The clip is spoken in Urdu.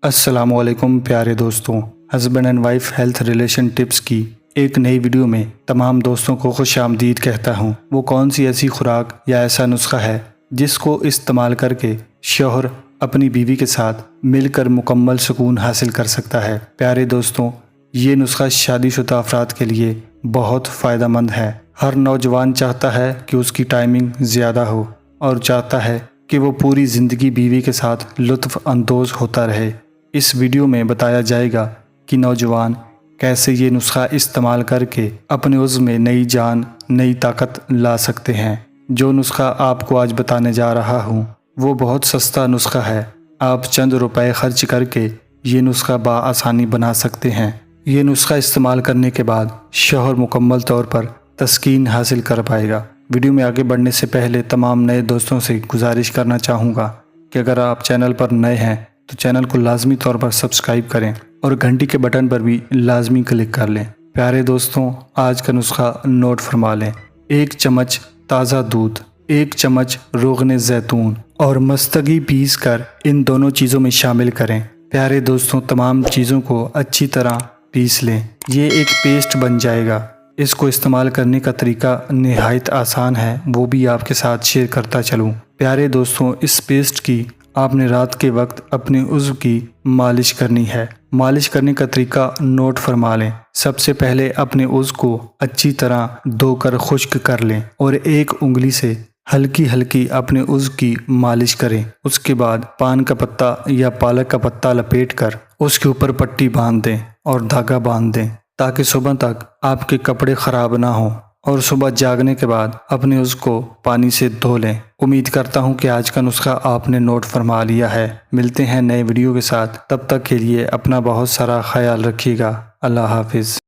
السلام علیکم پیارے دوستوں، husband and wife health relation tips کی ایک نئی ویڈیو میں تمام دوستوں کو خوش آمدید کہتا ہوں۔ وہ کون سی ایسی خوراک یا ایسا نسخہ ہے جس کو استعمال کر کے شوہر اپنی بیوی کے ساتھ مل کر مکمل سکون حاصل کر سکتا ہے؟ پیارے دوستوں، یہ نسخہ شادی شدہ افراد کے لیے بہت فائدہ مند ہے۔ ہر نوجوان چاہتا ہے کہ اس کی ٹائمنگ زیادہ ہو اور چاہتا ہے کہ وہ پوری زندگی بیوی کے ساتھ لطف اندوز ہوتا رہے۔ اس ویڈیو میں بتایا جائے گا کہ نوجوان کیسے یہ نسخہ استعمال کر کے اپنے عضو میں نئی جان، نئی طاقت لا سکتے ہیں۔ جو نسخہ آپ کو آج بتانے جا رہا ہوں وہ بہت سستا نسخہ ہے۔ آپ چند روپے خرچ کر کے یہ نسخہ بآسانی بنا سکتے ہیں۔ یہ نسخہ استعمال کرنے کے بعد شوہر مکمل طور پر تسکین حاصل کر پائے گا۔ ویڈیو میں آگے بڑھنے سے پہلے تمام نئے دوستوں سے گزارش کرنا چاہوں گا کہ اگر آپ چینل پر نئے ہیں تو چینل کو لازمی طور پر سبسکرائب کریں اور گھنٹی کے بٹن پر بھی لازمی کلک کر لیں۔ پیارے دوستوں، آج کا نسخہ نوٹ فرما لیں۔ 1 چمچ تازہ دودھ، 1 چمچ روغن زیتون اور مستگی پیس کر ان دونوں چیزوں میں شامل کریں۔ پیارے دوستوں، تمام چیزوں کو اچھی طرح پیس لیں۔ یہ ایک پیسٹ بن جائے گا۔ اس کو استعمال کرنے کا طریقہ نہایت آسان ہے، وہ بھی آپ کے ساتھ شیئر کرتا چلوں۔ پیارے دوستوں، اس پیسٹ کی آپ نے رات کے وقت اپنے عضو کی مالش کرنی ہے۔ مالش کرنے کا طریقہ نوٹ فرما لیں۔ سب سے پہلے اپنے عضو کو اچھی طرح دھو کر خشک کر لیں اور ایک انگلی سے ہلکی ہلکی اپنے عضو کی مالش کریں۔ اس کے بعد پان کا پتا یا پالک کا پتا لپیٹ کر اس کے اوپر پٹی باندھ دیں اور دھاگا باندھ دیں تاکہ صبح تک آپ کے کپڑے خراب نہ ہوں، اور صبح جاگنے کے بعد اپنے عضو کو پانی سے دھو لیں۔ امید کرتا ہوں کہ آج کا نسخہ آپ نے نوٹ فرما لیا ہے۔ ملتے ہیں نئے ویڈیو کے ساتھ، تب تک کے لیے اپنا بہت سارا خیال رکھیے گا۔ اللہ حافظ۔